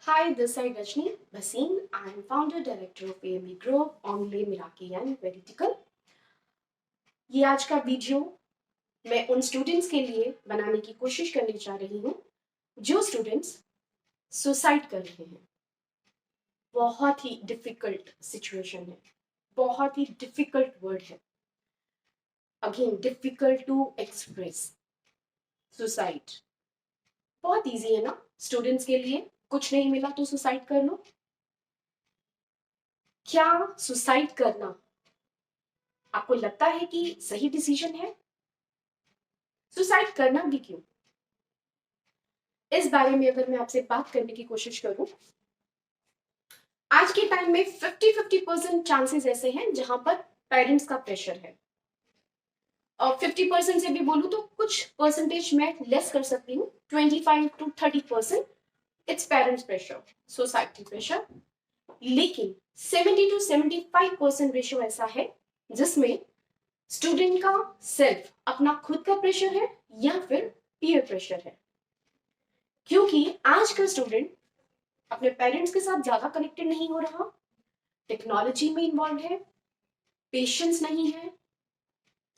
Hi, this is Rajni Bhasin. I am founder director of AME Group, Only Miraki and Vertical. ये आज का video मैं उन students के लिए बनाने की कोशिश करने जा रही हूँ जो स्टूडेंट्स सुसाइड कर रहे हैं। बहुत ही डिफिकल्ट सिचुएशन है, बहुत ही डिफिकल्ट वर्ड है। Again difficult to express. Suicide बहुत इजी है ना स्टूडेंट्स के लिए, कुछ नहीं मिला तो सुसाइड कर लो। क्या सुसाइड करना आपको लगता है कि सही डिसीजन है? सुसाइड करना भी क्यों? इस बारे में अगर मैं आपसे बात करने की कोशिश करूं, आज के टाइम में 50-50% चांसेस ऐसे हैं जहां पर पेरेंट्स का प्रेशर है। और 50% से भी बोलूं तो कुछ परसेंटेज मैं लेस कर सकती हूँ, 25 to 30% its parents pressure, society pressure. लेकिन 70 to 75% रेशियो ऐसा है जिसमें स्टूडेंट का सेल्फ, अपना खुद का प्रेशर है या फिर पीयर प्रेशर है। क्योंकि आज का स्टूडेंट अपने पेरेंट्स के साथ ज्यादा कनेक्टेड नहीं हो रहा, टेक्नोलॉजी में इन्वॉल्व है, पेशेंस नहीं है,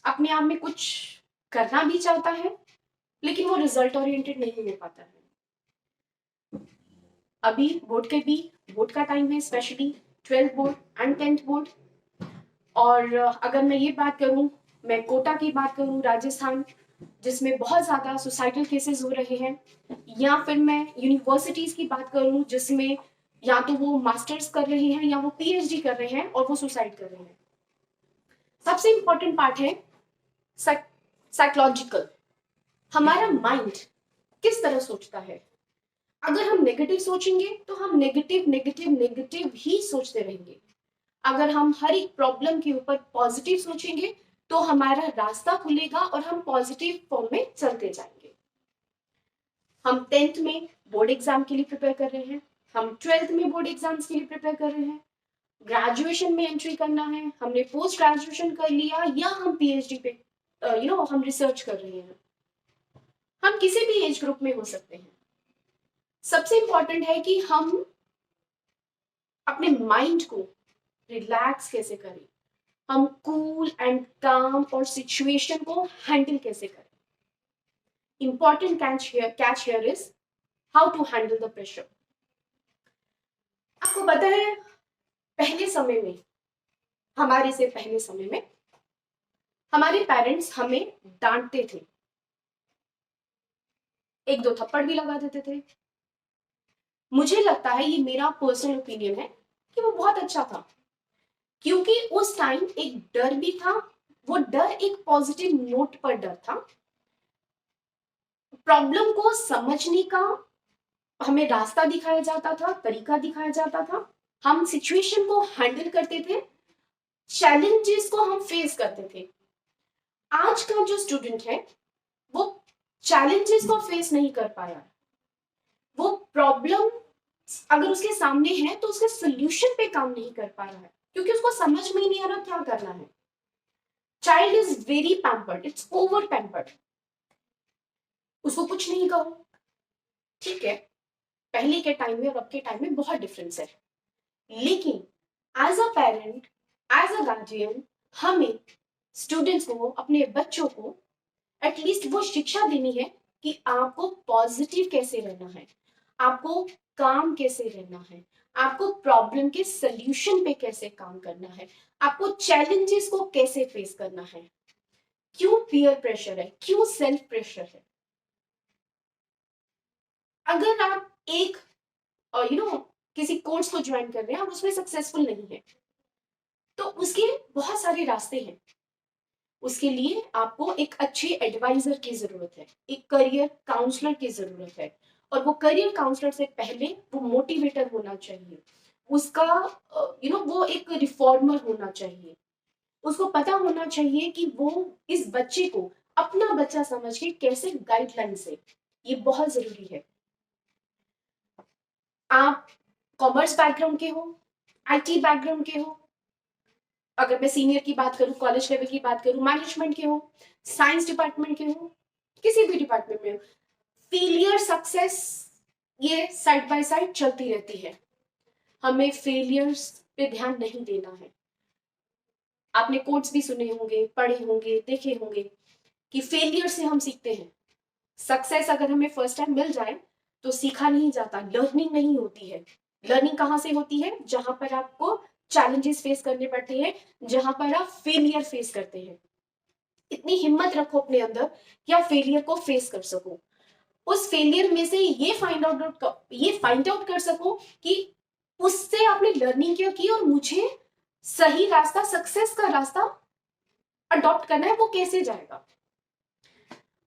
अपने आप में कुछ करना भी चाहता है लेकिन वो रिजल्ट ओरिएंटेड नहीं हो पाता है। अभी बोर्ड का टाइम है, specially 12th board and 10th board. और अगर मैं ये बात करूं, मैं कोटा की बात करूं, राजस्थान, जिसमें बहुत ज्यादा सुसाइडल केसेस हो रहे हैं, या फिर मैं यूनिवर्सिटीज की बात करूं जिसमें या तो वो मास्टर्स कर रहे हैं या वो पीएचडी कर रहे हैं और वो सुसाइड कर रहे हैं। सबसे इंपॉर्टेंट पार्ट है साइकोलॉजिकल। हमारा माइंड किस तरह सोचता है। अगर हम नेगेटिव सोचेंगे तो हम नेगेटिव नेगेटिव नेगेटिव ही सोचते रहेंगे। अगर हम हर एक प्रॉब्लम के ऊपर पॉजिटिव सोचेंगे तो हमारा रास्ता खुलेगा और हम पॉजिटिव फॉर्म में चलते जाएंगे। हम 10th में बोर्ड एग्जाम के लिए प्रिपेयर कर रहे हैं, हम 12th में बोर्ड एग्जाम्स के लिए प्रिपेयर कर रहे हैं, ग्रेजुएशन में एंट्री करना है, हमने पोस्ट ग्रेजुएशन कर लिया या हम पीएचडी पे हम रिसर्च कर रहे हैं। हम किसी भी एज ग्रुप में हो सकते हैं। सबसे इंपॉर्टेंट है कि हम अपने माइंड को रिलैक्स कैसे करें, हम कूल एंड काम और सिचुएशन को हैंडल कैसे करें। Important catch here is how to handle the pressure. आपको पता है, पहले समय में, हमारे से पहले समय में हमारे पेरेंट्स हमें डांटते थे, एक दो थप्पड़ भी लगा देते थे। मुझे लगता है, ये मेरा पर्सनल ओपिनियन है, कि वो बहुत अच्छा था, क्योंकि उस टाइम एक डर भी था। वो डर एक पॉजिटिव नोट पर डर था। प्रॉब्लम को समझने का हमें रास्ता दिखाया जाता था, तरीका दिखाया जाता था, हम सिचुएशन को हैंडल करते थे, चैलेंजेस को हम फेस करते थे। आज का जो स्टूडेंट है वो चैलेंजेस को फेस नहीं कर पाया। वो प्रॉब्लम अगर उसके सामने है तो उसके सोल्यूशन पे काम नहीं कर पा रहा है, क्योंकि उसको समझ में ही नहीं आ रहा क्या करना है। Child is very pampered, it's over pampered. उसको कुछ नहीं कहो, ठीक है, पहले के टाइम में और अब के टाइम में बहुत डिफरेंस है। लेकिन as a parent, as a guardian, हमें स्टूडेंट्स को, अपने बच्चों को एटलीस्ट वो शिक्षा देनी है कि आपको पॉजिटिव कैसे रहना है, आपको काम कैसे रहना है, आपको प्रॉब्लम के सल्यूशन पे कैसे काम करना है, आपको चैलेंजेस को कैसे फेस करना है। क्यों पीयर प्रेशर है, क्यों सेल्फ प्रेशर है? अगर आप एक किसी कोर्स को ज्वाइन कर रहे हैं और उसमें सक्सेसफुल नहीं है तो उसके बहुत सारे रास्ते हैं। उसके लिए आपको एक अच्छे एडवाइजर की जरूरत है, एक करियर काउंसलर की जरूरत है। और वो करियर काउंसलर से पहले वो मोटिवेटर होना चाहिए, उसका वो एक रिफॉर्मर होना चाहिए। उसको पता होना चाहिए कि वो इस बच्चे को अपना बच्चा समझ के कैसे गाइडलाइन से, ये बहुत जरूरी है। आप कॉमर्स बैकग्राउंड के हो, आईटी बैकग्राउंड के हो, अगर मैं सीनियर की बात करूं, कॉलेज लेवल की बात करूं, मैनेजमेंट के हो, साइंस डिपार्टमेंट के हो, किसी भी डिपार्टमेंट में हो, फेलियर सक्सेस ये साइड बाय साइड चलती रहती है। हमें फेलियर्स पे ध्यान नहीं देना है। आपने कोट्स भी सुने होंगे, पढ़े होंगे, देखे होंगे कि फेलियर से हम सीखते हैं। सक्सेस अगर हमें फर्स्ट टाइम मिल जाए तो सीखा नहीं जाता, लर्निंग नहीं होती है। लर्निंग कहाँ से होती है? जहां पर आपको चैलेंजेस फेस करने पड़ते हैं, जहां पर आप फेलियर फेस करते हैं। इतनी हिम्मत रखो अपने अंदर कि आप फेलियर को फेस कर सको। उस फेलियर में से ये फाइंड आउट कर सको कि उससे आपने लर्निंग क्या की और मुझे सही रास्ता, सक्सेस का रास्ता अडॉप्ट करना है, वो कैसे जाएगा।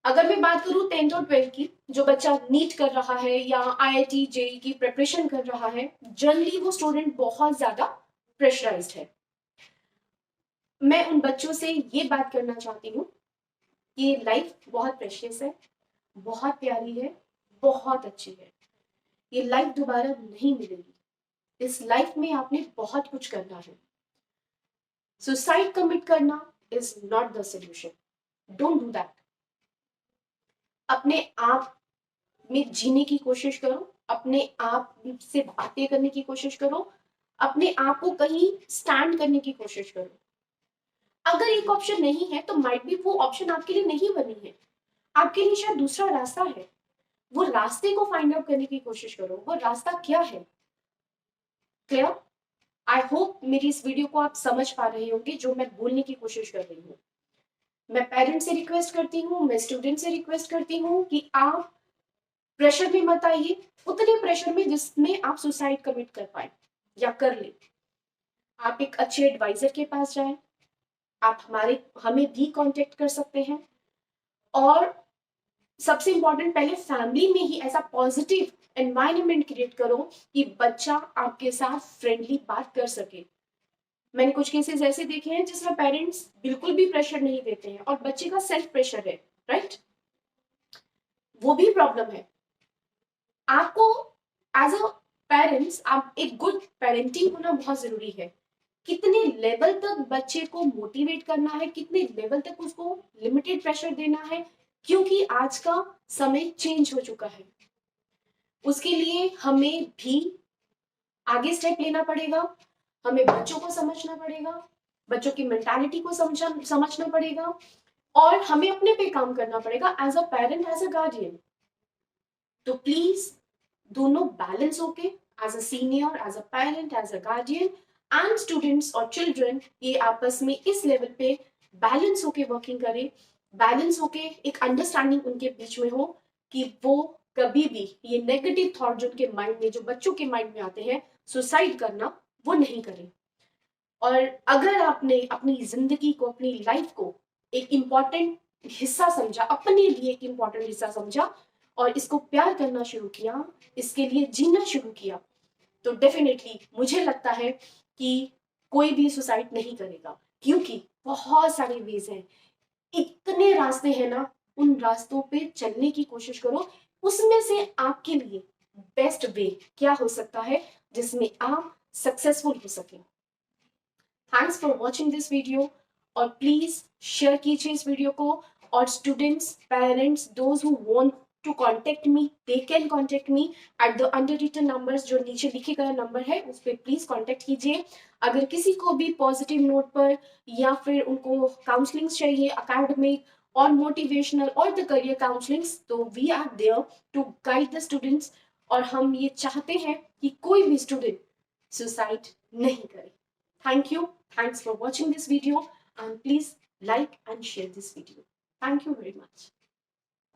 अगर मैं बात करूं 10th और 12th की, जो बच्चा नीट कर रहा है या IIT जेई की प्रिपरेशन कर रहा है, जनरली वो स्टूडेंट बहुत ज्यादा प्रेशराइज्ड है। मैं उन बच्चों से ये बात करना चाहती हूँ कि लाइफ बहुत प्रेशियस है, बहुत प्यारी है, बहुत अच्छी है। ये लाइफ दोबारा नहीं मिलेगी। इस लाइफ में आपने बहुत कुछ करना है। सुसाइड कमिट करना is not the solution. Don't do that. अपने आप में जीने की कोशिश करो, अपने आप से बातें करने की कोशिश करो, अपने आप को कहीं स्टैंड करने की कोशिश करो। अगर एक ऑप्शन नहीं है तो माइट बी वो ऑप्शन आपके लिए नहीं बनी है, आपके लिए शायद दूसरा रास्ता है। वो रास्ते को फाइंड आउट करने की कोशिश करो, वो रास्ता क्या है। क्लियर? आई होप मेरी इस वीडियो को आप समझ पा रहे होंगे जो मैं बोलने की कोशिश कर रही हूँ। मैं पेरेंट्स से रिक्वेस्ट करती हूँ, मैं स्टूडेंट से रिक्वेस्ट करती हूँ कि आप प्रेशर में मत आइए, उतने प्रेशर में जिसमें आप सुसाइड कमिट कर पाए या कर ले। आप एक अच्छे एडवाइजर के पास जाएं, आप हमें भी कांटेक्ट कर सकते हैं। और सबसे इंपॉर्टेंट, पहले फैमिली में ही ऐसा पॉजिटिव एनवायरनमेंट क्रिएट करो कि बच्चा आपके साथ फ्रेंडली बात कर सके। मैंने कुछ केसेस ऐसे देखे हैं जिसमें पेरेंट्स बिल्कुल भी प्रेशर नहीं देते हैं और बच्चे का सेल्फ प्रेशर है, राइट? वो भी प्रॉब्लम है। आपको एज अ पेरेंट्स, आप एक गुड पेरेंटिंग होना बहुत जरूरी है। कितने लेवल तक बच्चे को मोटिवेट करना है, कितने लेवल तक उसको लिमिटेड प्रेशर देना है, क्योंकि आज का समय चेंज हो चुका है। उसके लिए हमें भी आगे स्टेप लेना पड़ेगा। हमें बच्चों को समझना पड़ेगा, बच्चों की मेंटालिटी को समझना पड़ेगा, और हमें अपने पे काम करना पड़ेगा as a parent, as a guardian. तो प्लीज दोनों बैलेंस होके, as a senior, as a parent, as a guardian and students और चिल्ड्रन, ये आपस में इस लेवल पे बैलेंस होके वर्किंग करें। बैलेंस होके एक अंडरस्टैंडिंग उनके बीच में हो कि वो कभी भी ये नेगेटिव थॉट जो उनके माइंड में, जो बच्चों के माइंड में आते हैं, सुसाइड करना, वो नहीं करें। और अगर आपने अपनी जिंदगी को, अपनी लाइफ को एक इम्पॉर्टेंट हिस्सा समझा, अपने लिए एक इम्पॉर्टेंट हिस्सा समझा और इसको प्यार करना शुरू किया, इसके लिए जीना शुरू किया, तो डेफिनेटली मुझे लगता है कि कोई भी सुसाइड नहीं करेगा। क्योंकि बहुत सारे वेज हैं, इतने रास्ते हैं ना, उन रास्तों पे चलने की कोशिश करो। उसमें से आपके लिए बेस्ट वे क्या हो सकता है जिसमें आप सक्सेसफुल हो सके। Thanks for watching this video, और प्लीज शेयर कीजिए इस वीडियो को। और students, parents, those who want to contact me, they can contact me at the under written numbers, जो नीचे लिखे गए नंबर है उस पर प्लीज कांटेक्ट कीजिए। अगर किसी को भी पॉजिटिव नोट पर या फिर उनको काउंसलिंग चाहिए, अकेडमिक और मोटिवेशनल और द करियर काउंसलिंग्स, तो we are there to guide the students. और हम ये चाहते हैं कि कोई भी स्टूडेंट सुसाइड नहीं करे। Thank you. Thanks for watching this video, and please like and share this video. Thank you very much.